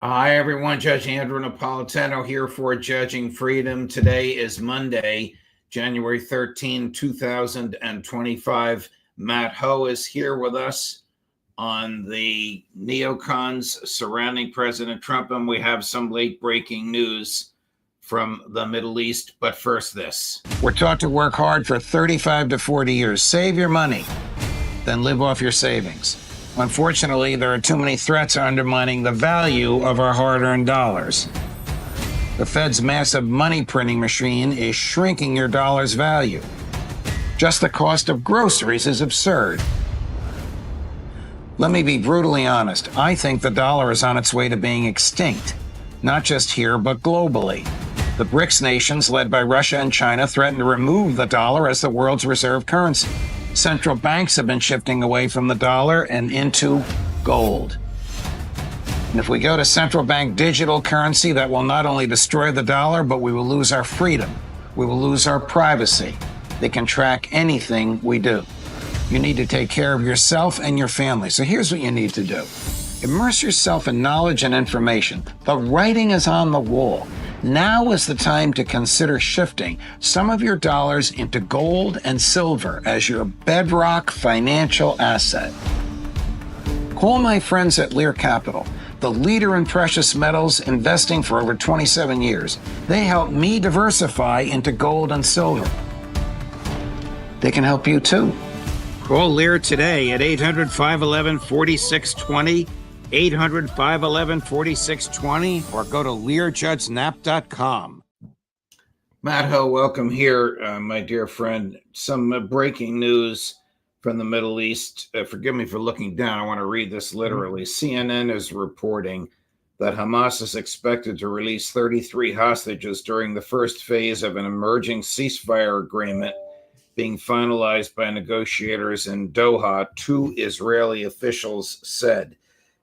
Hi, everyone. Judge Andrew Napolitano here for Judging Freedom. Today is Monday, January 13, 2025. Matt Ho is here with us on the neocons surrounding President Trump, and we have some late breaking news from the Middle East. But first, this. We're taught to work hard for 35 to 40 years. Save your money, then live off your savings. Unfortunately, there are too many threats undermining the value of our hard-earned dollars. The Fed's massive money printing machine is shrinking your dollar's value. Just the cost of groceries is absurd. Let me be brutally honest. I think the dollar is on its way to being extinct, not just here, but globally. The BRICS nations, led by Russia and China, threaten to remove the dollar as the world's reserve currency. Central banks have been shifting away from the dollar and into gold. And if we go to central bank digital currency, that will not only destroy the dollar, but we will lose our freedom. We will lose our privacy. They can track anything we do. You need to take care of yourself and your family. So here's what you need to do. Immerse yourself in knowledge and information. The writing is on the wall. Now is the time to consider shifting some of your dollars into gold and silver as your bedrock financial asset. Call my friends at Lear Capital, the leader in precious metals, investing for over 27 years. They helped me diversify into gold and silver. They can help you too. Call Lear today at 800-511-4620. 800-511-4620, or go to LearJudgeNap.com. Matt Ho, welcome here, my dear friend. Some breaking news from the Middle East. Forgive me for looking down. I want to read this literally. CNN is reporting that Hamas is expected to release 33 hostages during the first phase of an emerging ceasefire agreement being finalized by negotiators in Doha, two Israeli officials said.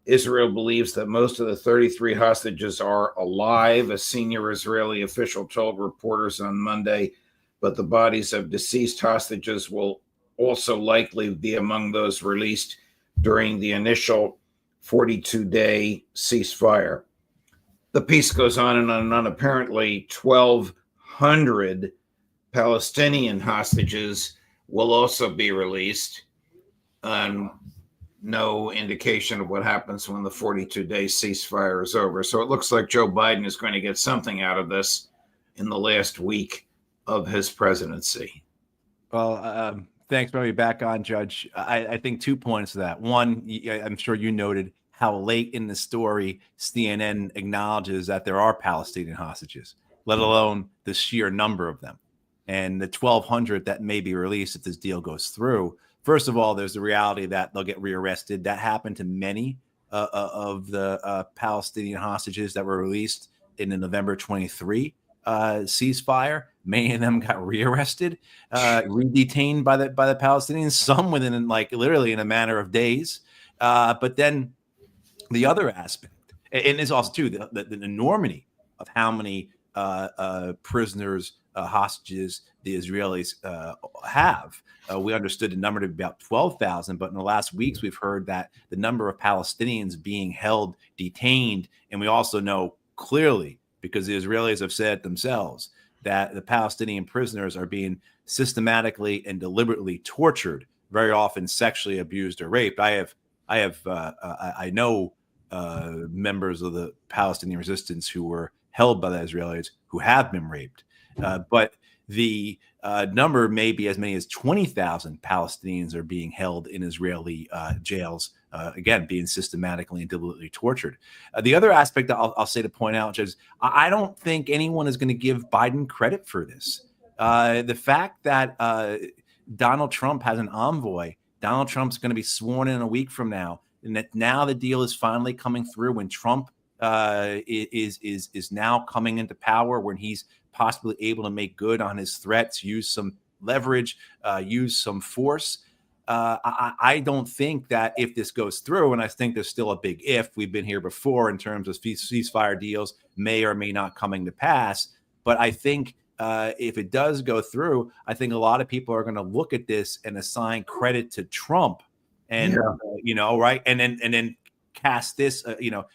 Israel believes that most of the 33 hostages are alive, a senior Israeli official told reporters on Monday, but the bodies of deceased hostages will also likely be among those released during the initial 42-day ceasefire. The piece goes on and on. Apparently, 1,200 Palestinian hostages will also be released. No indication of what happens when the 42-day ceasefire is over. So it looks like Joe Biden is going to get something out of this in the last week of his presidency. Well, thanks for having me back on, Judge. I think 2 points to that. One, I'm sure you noted how late in the story CNN acknowledges that there are Palestinian hostages, let alone the sheer number of them. And the 1,200 that may be released if this deal goes through. First of all, there's the reality that they'll get rearrested. That happened to many of the Palestinian hostages that were released in the November 23 ceasefire. Many of them got rearrested, re-detained by the Palestinians, some within literally in a matter of days. But then the other aspect, and it's also too the enormity of how many prisoners, hostages the Israelis have. We understood the number to be about 12,000, but in the last weeks, we've heard that the number of Palestinians being held, detained, and we also know clearly, because the Israelis have said themselves, that the Palestinian prisoners are being systematically and deliberately tortured, very often sexually abused or raped. I know members of the Palestinian resistance who were held by the Israelis who have been raped. But the number may be as many as 20,000 Palestinians are being held in Israeli jails, again, being systematically and deliberately tortured. The other aspect I'll say to point out is I don't think anyone is going to give Biden credit for this. The fact that Donald Trump has an envoy, Donald Trump's going to be sworn in a week from now, and that now the deal is finally coming through when Trump is now coming into power, when he's possibly able to make good on his threats, use some leverage, use some force. I don't think that if this goes through, and I think there's still a big if, we've been here before in terms of ceasefire deals may or may not coming to pass. But I think if it does go through, I think a lot of people are going to look at this and assign credit to Trump, and right, and then cast this,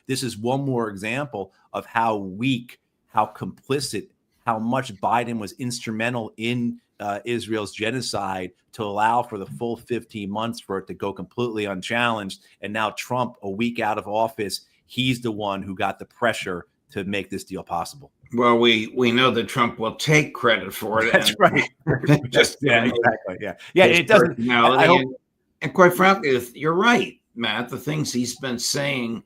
this is one more example of how weak, how complicit, how much Biden was instrumental in Israel's genocide to allow for the full 15 months for it to go completely unchallenged. And now Trump, a week out of office, he's the one who got the pressure to make this deal possible. Well, we know that Trump will take credit for it. That's right. Just exactly. Yeah. It doesn't. And quite frankly, you're right, Matt. The things he's been saying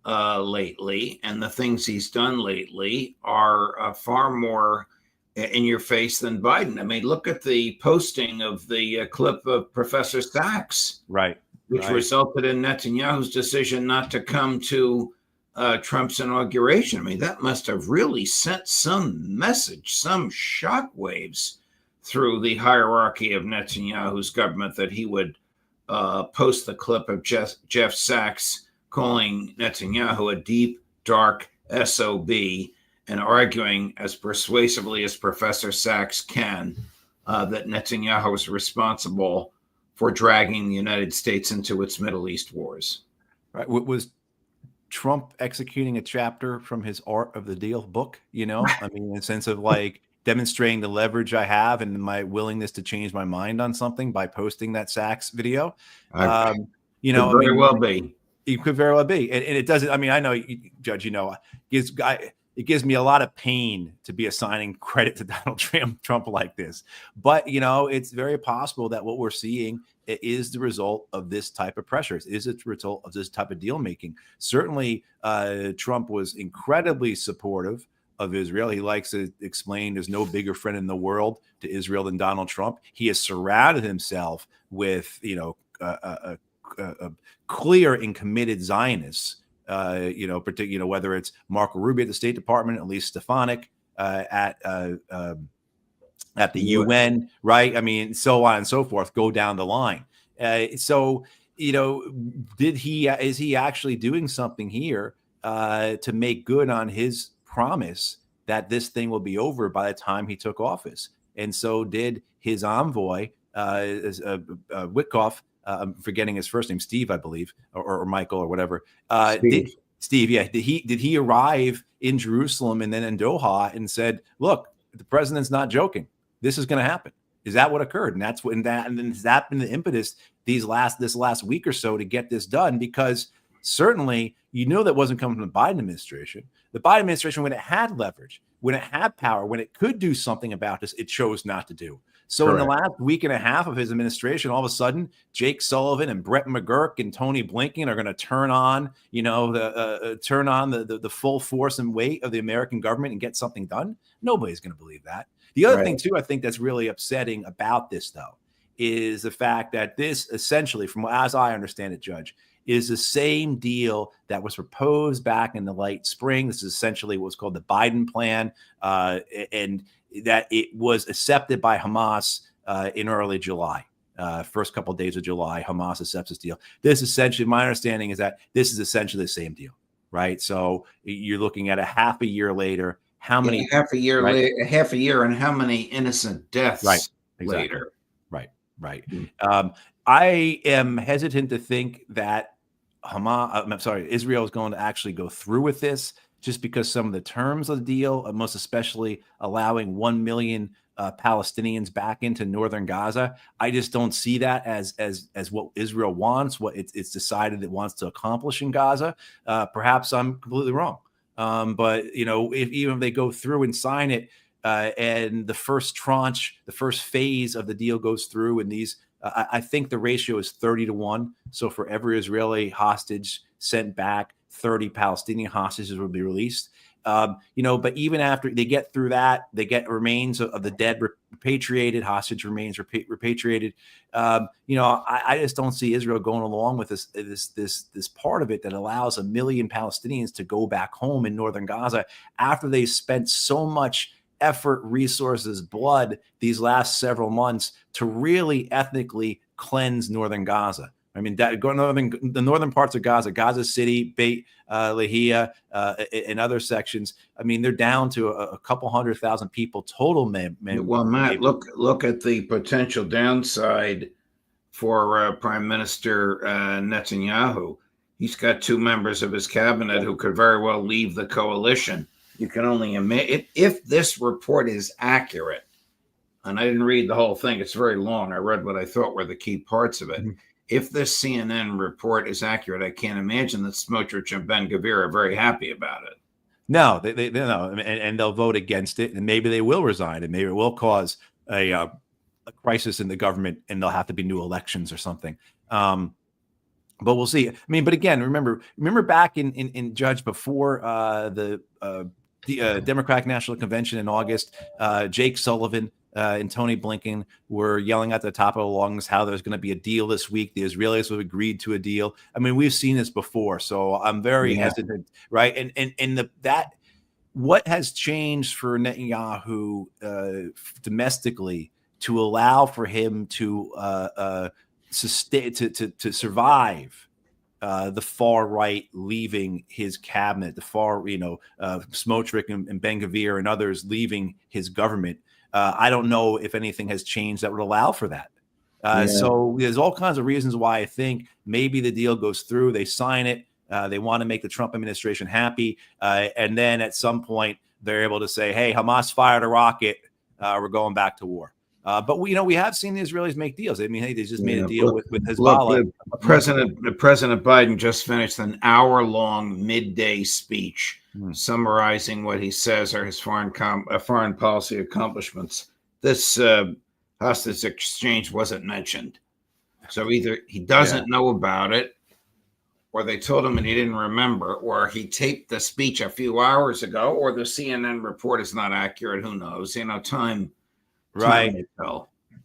lately and the things he's done lately are far more in your face than Biden. I mean, look at the posting of the clip of Professor Sachs, which resulted in Netanyahu's decision not to come to Trump's inauguration. I mean, that must have really sent some message, some shockwaves through the hierarchy of Netanyahu's government that he would post the clip of Jeff Sachs calling Netanyahu a deep, dark SOB and arguing as persuasively as Professor Sachs can that Netanyahu was responsible for dragging the United States into its Middle East wars. Right. Was Trump executing a chapter from his Art of the Deal book? I mean, in the sense of like demonstrating the leverage I have and my willingness to change my mind on something by posting that Sachs video. Could very well be. It could very well be. And it doesn't, I mean, I know, Judge, it gives me a lot of pain to be assigning credit to Donald Trump like this. But, it's very possible that what we're seeing is the result of this type of pressures, is it the result of this type of deal making. Certainly, Trump was incredibly supportive of Israel. He likes to explain there's no bigger friend in the world to Israel than Donald Trump. He has surrounded himself with, a clear and committed Zionists, particularly, whether it's Marco Rubio at the State Department, at least Stefanik at the UN, right? I mean, so on and so forth, go down the line. Is he actually doing something here to make good on his promise that this thing will be over by the time he took office? And so did his envoy, Witkoff, I'm forgetting his first name, Steve, I believe, or Michael or whatever. Steve, yeah. Did he arrive in Jerusalem and then in Doha and said, look, the president's not joking. This is going to happen. Is that what occurred? And that's and then has that been the impetus this last week or so to get this done? Because certainly, that wasn't coming from the Biden administration. The Biden administration, when it had leverage, when it had power, when it could do something about this, it chose not to do. So Correct. In the last week and a half of his administration, all of a sudden, Jake Sullivan and Brett McGurk and Tony Blinken are going to turn on, the full force and weight of the American government and get something done. Nobody's going to believe that. The other thing, too, I think that's really upsetting about this, though, is the fact that this essentially, from as I understand it, Judge, is the same deal that was proposed back in the late spring. This is essentially what's called the Biden plan, and that it was accepted by Hamas in early July. First couple of days of July, Hamas accepts this deal. This essentially, my understanding is that this is essentially the same deal, right? So you're looking at a half a year later. How many? Half a year and how many innocent deaths later? Right. I am hesitant to think that Israel is going to actually go through with this, just because some of the terms of the deal, most especially allowing 1 million Palestinians back into northern Gaza. I just don't see that as what Israel wants, what it's decided it wants to accomplish in Gaza. Perhaps I'm completely wrong. But even if they go through and sign it, and the first tranche, the first phase of the deal goes through, and these, I think the ratio is 30-1. So for every Israeli hostage sent back, 30 Palestinian hostages will be released. But even after they get through that, they get remains of the dead repatriated, hostage remains repatriated. I just don't see Israel going along with this part of it that allows 1 million Palestinians to go back home in northern Gaza after they spent so much effort, resources, blood these last several months to really ethnically cleanse northern Gaza. I mean, the northern parts of Gaza, Gaza City, Beit Lahia, and other sections. I mean, they're down to a couple 100,000 people total. Well, Matt, look at the potential downside for Prime Minister Netanyahu. He's got two members of his cabinet who could very well leave the coalition. You can only imagine if this report is accurate. And I didn't read the whole thing. It's very long. I read what I thought were the key parts of it. Mm-hmm. If this CNN report is accurate, I can't imagine that Smotrich and Ben-Gvir are very happy about it. No, they no, and they'll vote against it, and maybe they will resign, and maybe it will cause a crisis in the government, and there'll have to be new elections or something. But we'll see. I mean, but again, remember back in Judge before the Democratic National Convention in August, Jake Sullivan and Tony Blinken were yelling at the top of the lungs how there's going to be a deal this week. The Israelis have agreed to a deal. I mean, we've seen this before, so I'm very hesitant, right? And that what has changed for Netanyahu domestically to allow for him to sustain to survive the far right leaving his cabinet, the far Smotrich and Ben-Gvir and others leaving his government. I don't know if anything has changed that would allow for that. So there's all kinds of reasons why I think maybe the deal goes through. They sign it. They want to make the Trump administration happy. And then at some point, they're able to say, hey, Hamas fired a rocket. We're going back to war. But we have seen the Israelis make deals. I mean, hey, they just made a deal with Hezbollah. President Biden just finished an hour-long midday speech summarizing what he says are his foreign policy accomplishments. This hostage exchange wasn't mentioned. So either he doesn't know about it, or they told him and he didn't remember, or he taped the speech a few hours ago, or the CNN report is not accurate. Who knows? Time. Right.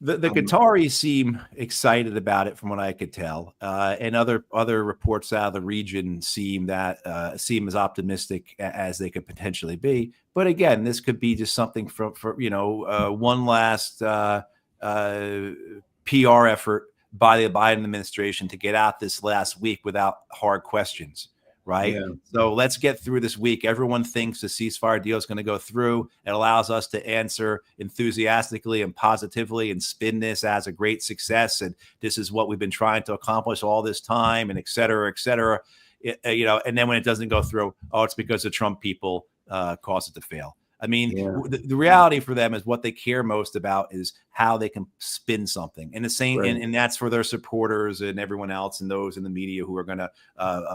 The Qataris seem excited about it, from what I could tell, and other reports out of the region seem as optimistic as they could potentially be. But again, this could be just something for one last PR effort by the Biden administration to get out this last week without hard questions. Right. Yeah. So let's get through this week. Everyone thinks the ceasefire deal is going to go through. It allows us to answer enthusiastically and positively and spin this as a great success. And this is what we've been trying to accomplish all this time, and et cetera, et cetera. And then when it doesn't go through, it's because the Trump people caused it to fail. I mean, the reality for them is what they care most about is how they can spin something, and the same, right. and that's for their supporters and everyone else and those in the media who are going to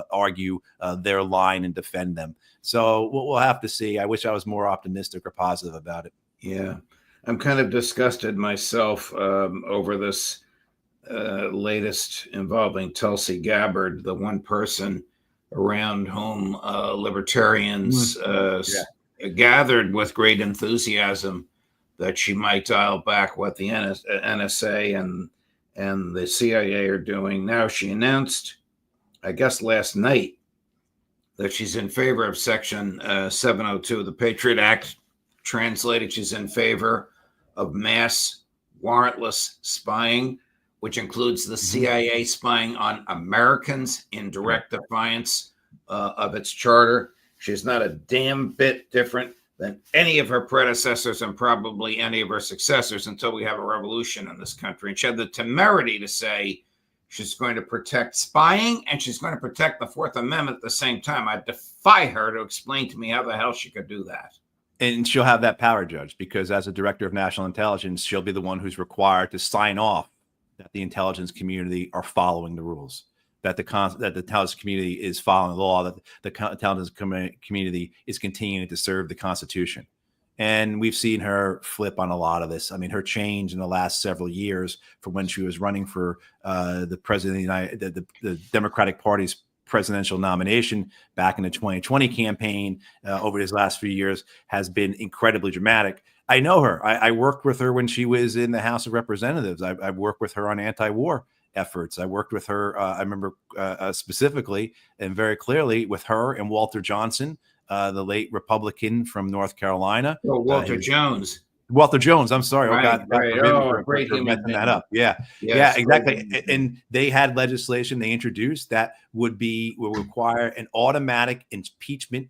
argue their line and defend them. So we'll have to see. I wish I was more optimistic or positive about it. Yeah, I'm kind of disgusted myself over this latest involving Tulsi Gabbard, the one person around whom libertarians gathered with great enthusiasm that she might dial back what the NSA and the CIA are doing. Now, she announced, I guess last night, that she's in favor of Section 702 of the Patriot Act. Translated, she's in favor of mass warrantless spying, which includes the CIA spying on Americans in direct defiance of its charter. She's not a damn bit different than any of her predecessors and probably any of her successors until we have a revolution in this country. And she had the temerity to say she's going to protect spying and she's going to protect the Fourth Amendment at the same time. I defy her to explain to me how the hell she could do that. And she'll have that power, Judge, because as a director of national intelligence, she'll be the one who's required to sign off that the intelligence community are following the rules. That the intelligence community is following the law, that the intelligence community is continuing to serve the Constitution. And we've seen her flip on a lot of this. I mean, her change in the last several years from when she was running for the president of the Democratic Party's presidential nomination back in the 2020 campaign over these last few years has been incredibly dramatic. I know her. I worked with her when she was in the House of Representatives. I've worked with her on anti-war efforts. I worked with her. I remember specifically and very clearly with her and Walter Johnson, the late Republican from North Carolina. Oh, Walter Jones. Walter Jones. I'm sorry. Right, for messing that up. Yeah, exactly. And they had legislation they introduced that will require an automatic impeachment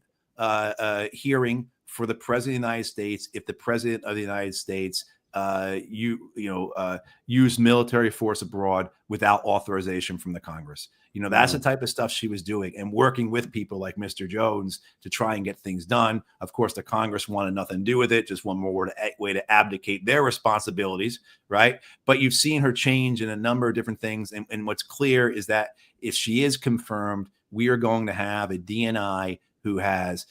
hearing for the president of the United States if the president of the United States use military force abroad without authorization from the Congress. That's the type of stuff she was doing, and working with people like Mr. Jones to try and get things done. Of course, the Congress wanted nothing to do with it, just one more way to abdicate their responsibilities, right? But you've seen her change in a number of different things. And what's clear is that if she is confirmed, we are going to have a DNI who has,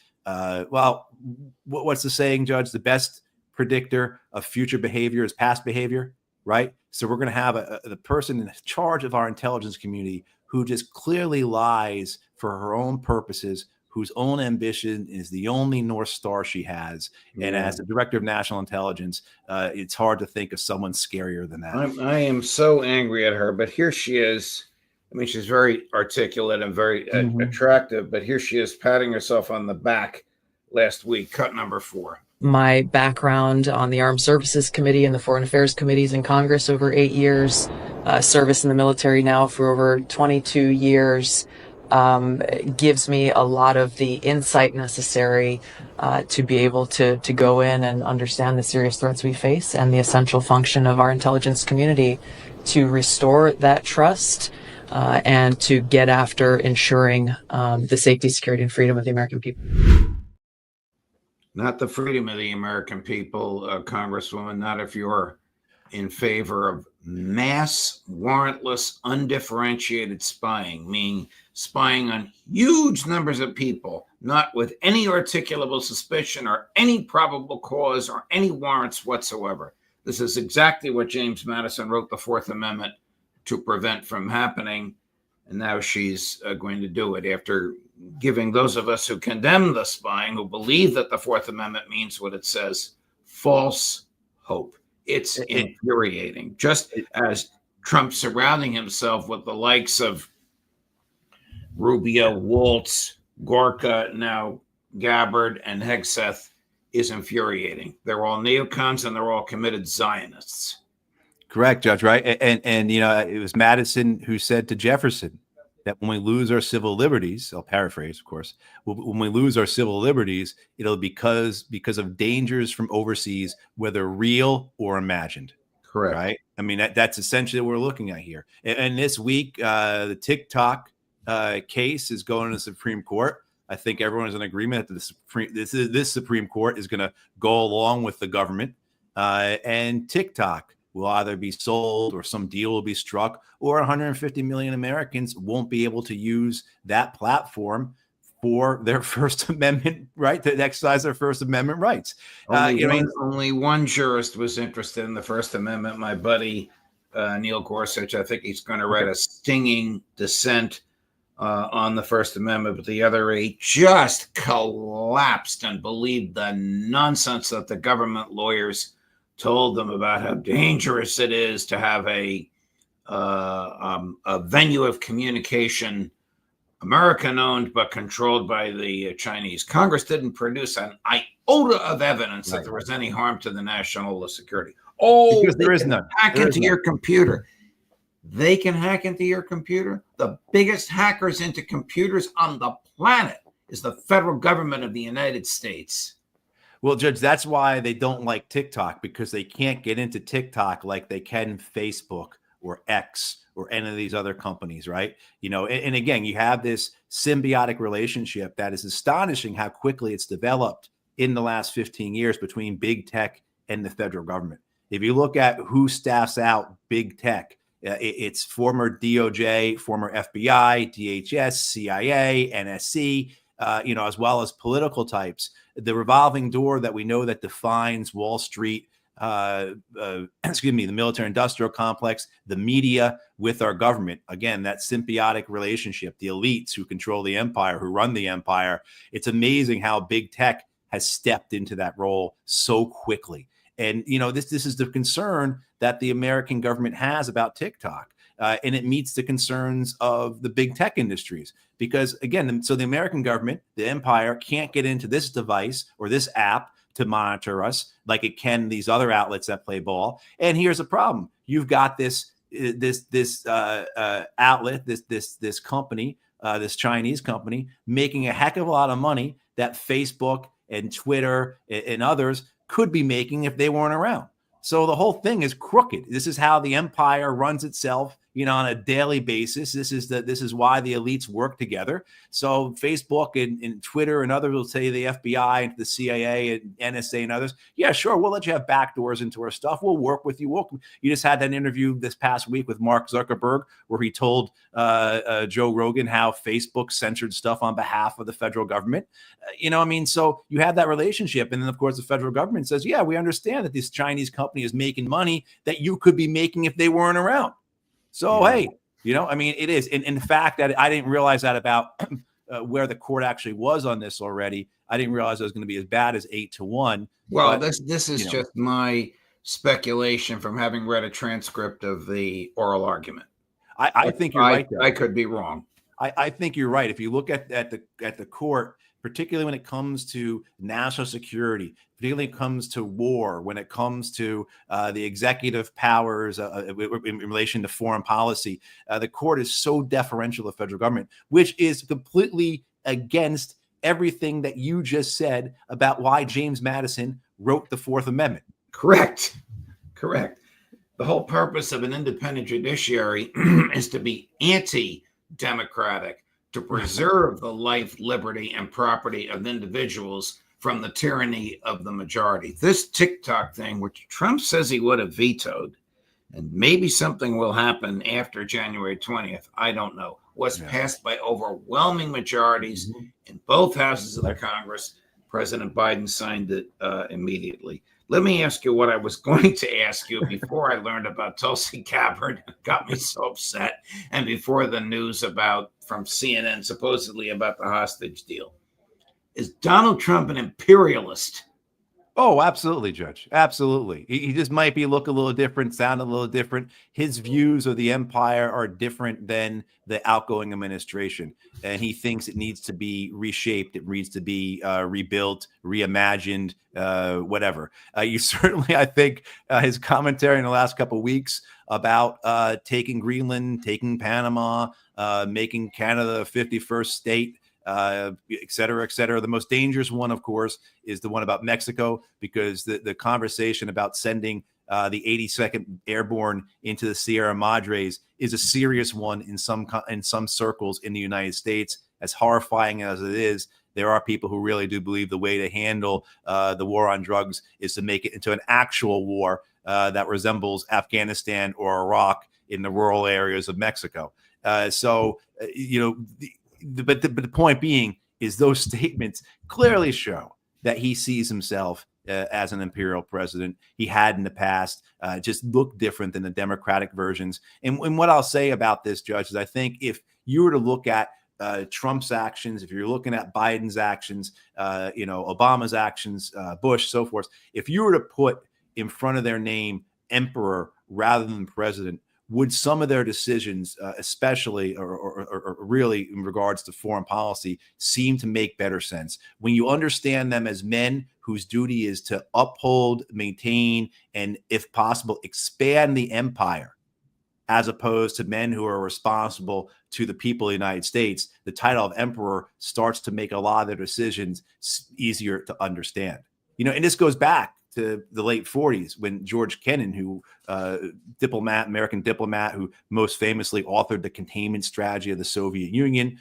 what's the saying, Judge? The best predictor of future behavior is past behavior, right? So we're going to have the person in charge of our intelligence community who just clearly lies for her own purposes, whose own ambition is the only North Star she has. And as the director of national intelligence, it's hard to think of someone scarier than that. I am so angry at her, but here she is. I mean, she's very articulate and very attractive, but here she is patting herself on the back last week, cut number 4. My background on the Armed Services Committee and the Foreign Affairs Committees in Congress over 8 years, service in the military now for over 22 years, gives me a lot of the insight necessary to be able to go in and understand the serious threats we face and the essential function of our intelligence community to restore that trust and to get after ensuring the safety, security, and freedom of the American people. Not the freedom of the American people, Congresswoman, not if you're in favor of mass, warrantless, undifferentiated spying, meaning spying on huge numbers of people, not with any articulable suspicion or any probable cause or any warrants whatsoever. This is exactly what James Madison wrote the Fourth Amendment to prevent from happening. And now she's going to do it after giving those of us who condemn the spying, who believe that the Fourth Amendment means what it says, false hope. It's infuriating. Just as Trump surrounding himself with the likes of Rubio, Waltz, Gorka, now Gabbard, and Hegseth is infuriating. They're all neocons and they're all committed Zionists. Correct, Judge, right? And it was Madison who said to Jefferson that when we lose our civil liberties, I'll paraphrase, of course, when we lose our civil liberties, it'll be because of dangers from overseas, whether real or imagined. Correct. Right? I mean, that's essentially what we're looking at here. And this week, the TikTok case is going to the Supreme Court. I think everyone is in agreement that this Supreme Court is going to go along with the government, and TikTok will either be sold or some deal will be struck, or 150 million Americans won't be able to use that platform for their First Amendment right, to exercise their First Amendment rights. Only one jurist was interested in the First Amendment, my buddy Neil Gorsuch. I think he's going to write a stinging dissent on the First Amendment, but the other 8 just collapsed and believed the nonsense that the government lawyers told them about how dangerous it is to have a venue of communication, American-owned but controlled by the Chinese. Congress didn't produce an iota of evidence that there was any harm to the national security. Oh, because there is none. Hack into your computer. They can hack into your computer. The biggest hackers into computers on the planet is the federal government of the United States. Well, Judge, that's why they don't like TikTok, because they can't get into TikTok like they can Facebook or X or any of these other companies, right? And again, you have this symbiotic relationship that is astonishing how quickly it's developed in the last 15 years between big tech and the federal government. If you look at who staffs out big tech, it's former DOJ, former FBI, DHS, CIA, NSC, as well as political types. The revolving door that we know that defines Wall Street, the military-industrial complex, the media with our government. Again, that symbiotic relationship, the elites who control the empire, who run the empire. It's amazing how big tech has stepped into that role so quickly. And, this is the concern that the American government has about TikTok. And it meets the concerns of the big tech industries. Because, again, so the American government, the empire, can't get into this device or this app to monitor us like it can these other outlets that play ball. And here's the problem. You've got this outlet, this company, this Chinese company, making a heck of a lot of money that Facebook and Twitter and others could be making if they weren't around. So the whole thing is crooked. This is how the empire runs itself, on a daily basis. This is why the elites work together. So Facebook and Twitter and others will say the FBI and the CIA and NSA and others, yeah, sure, we'll let you have backdoors into our stuff. We'll work with you. You just had that interview this past week with Mark Zuckerberg where he told Joe Rogan how Facebook censored stuff on behalf of the federal government. So you have that relationship. And then, of course, the federal government says, yeah, we understand that this Chinese company is making money that you could be making if they weren't around. So, Yeah. hey, it is. And in fact, that I didn't realize that about where the court actually was on this already. I didn't realize it was going to be as bad as 8-1. Well, but, this is just my speculation from having read a transcript of the oral argument. I think you're right there. I could be wrong. I think you're right. If you look at the court, particularly when it comes to national security, particularly when it comes to war, when it comes to the executive powers in relation to foreign policy, the court is so deferential to the federal government, which is completely against everything that you just said about why James Madison wrote the Fourth Amendment. Correct. The whole purpose of an independent judiciary is to be anti-democratic, to preserve the life, liberty, and property of individuals from the tyranny of the majority. This TikTok thing, which Trump says he would have vetoed, and maybe something will happen after January 20th, I don't know, was passed by overwhelming majorities in both houses of the Congress. President Biden signed it immediately. Let me ask you what I was going to ask you before I learned about Tulsi Gabbard. It got me so upset. And before the news from CNN, supposedly about the hostage deal. Is Donald Trump an imperialist? Oh, absolutely, Judge. Absolutely. He just might look a little different, sound a little different. His views of the empire are different than the outgoing administration. And he thinks it needs to be reshaped. It needs to be rebuilt, reimagined, whatever. You certainly, I think, his commentary in the last couple of weeks about taking Greenland, taking Panama, making Canada a 51st state, et cetera, et cetera. The most dangerous one, of course, is the one about Mexico, because the conversation about sending the 82nd Airborne into the Sierra Madres is a serious one in some circles in the United States. As horrifying as it is, there are people who really do believe the way to handle the war on drugs is to make it into an actual war that resembles Afghanistan or Iraq in the rural areas of Mexico. But the point being is those statements clearly show that he sees himself as an imperial president. He had in the past, just looked different than the Democratic versions. And what I'll say about this, Judge, is I think if you were to look at Trump's actions, if you're looking at Biden's actions, Obama's actions, Bush, so forth, if you were to put in front of their name emperor rather than president, would some of their decisions, especially or really in regards to foreign policy, seem to make better sense when you understand them as men whose duty is to uphold, maintain, and if possible, expand the empire, as opposed to men who are responsible to the people of the United States? The title of emperor starts to make a lot of their decisions easier to understand. And this goes back to the late 40s when George Kennan, who American diplomat who most famously authored the containment strategy of the Soviet Union,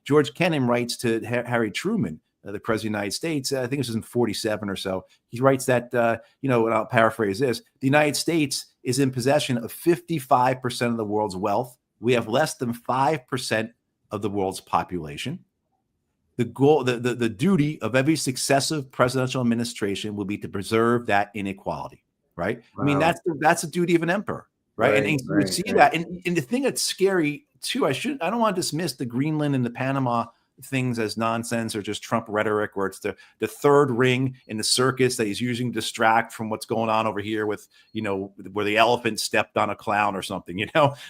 George Kennan writes to Harry Truman, the president of the United States, I think this was in 47 or so. He writes that, and I'll paraphrase this, the United States is in possession of 55% of the world's wealth. We have less than 5% of the world's population. The goal, the duty of every successive presidential administration will be to preserve that inequality, right? Wow. I mean, that's the duty of an emperor, right? And you see that. And the thing that's scary too, I don't want to dismiss the Greenland and the Panama things as nonsense or just Trump rhetoric, where it's the third ring in the circus that he's using to distract from what's going on over here with, where the elephant stepped on a clown or something, the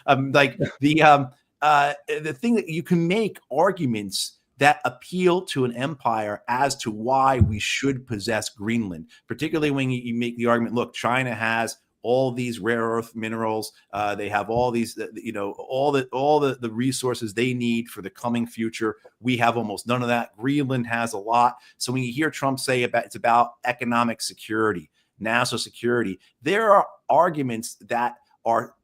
thing that you can make arguments that appeal to an empire as to why we should possess Greenland, particularly when you make the argument, look, China has all these rare earth minerals. They have all these, all the resources they need for the coming future. We have almost none of that. Greenland has a lot. So when you hear Trump say it's about economic security, national security. There are arguments that are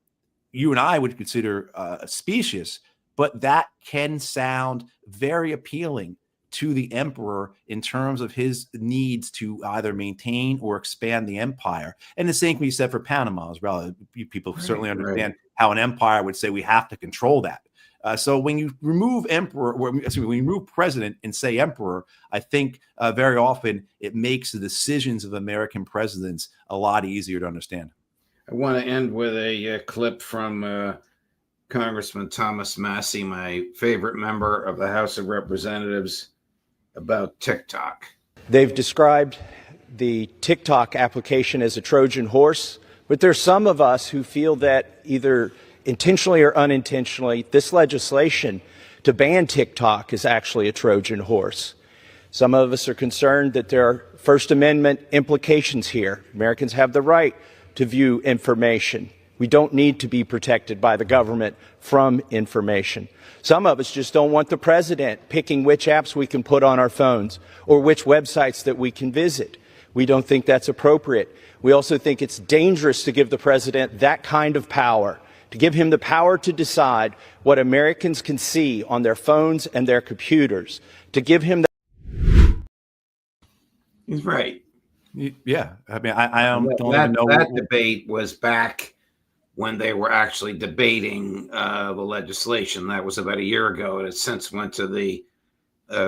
you and I would consider specious, but that can sound very appealing to the emperor in terms of his needs to either maintain or expand the empire. And the same can be said for Panama as well. People certainly understand how an empire would say we have to control that. So when you remove emperor, when you remove president and say emperor, I think very often it makes the decisions of American presidents a lot easier to understand. I want to end with a clip from Congressman Thomas Massie, my favorite member of the House of Representatives, about TikTok. They've described the TikTok application as a Trojan horse, but there's some of us who feel that either intentionally or unintentionally, this legislation to ban TikTok is actually a Trojan horse. Some of us are concerned that there are First Amendment implications here. Americans have the right to view information. We don't need to be protected by the government from information. Some of us just don't want the president picking which apps we can put on our phones or which websites that we can visit. We don't think that's appropriate. We also think it's dangerous to give the president that kind of power, to give him the power to decide what Americans can see on their phones and their computers, to give him He's right. Yeah, I mean, I don't that, even know. That debate was back when they were actually debating the legislation. That was about a year ago, and it since went to the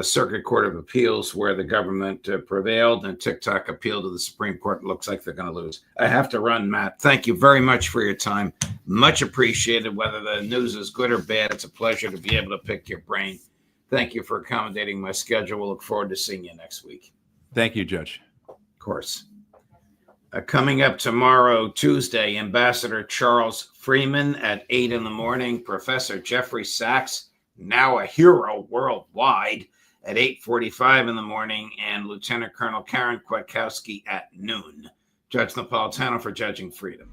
Circuit Court of Appeals, where the government prevailed, and TikTok appealed to the Supreme Court. It looks like they're going to lose. I have to run, Matt. Thank you very much for your time. Much appreciated. Whether the news is good or bad, it's a pleasure to be able to pick your brain. Thank you for accommodating my schedule. We'll look forward to seeing you next week. Thank you, Judge. Of course. Coming up tomorrow, Tuesday, Ambassador Charles Freeman at 8 in the morning. Professor Jeffrey Sachs, now a hero worldwide, at 8:45 in the morning. And Lieutenant Colonel Karen Kwiatkowski at noon. Judge Napolitano for Judging Freedom.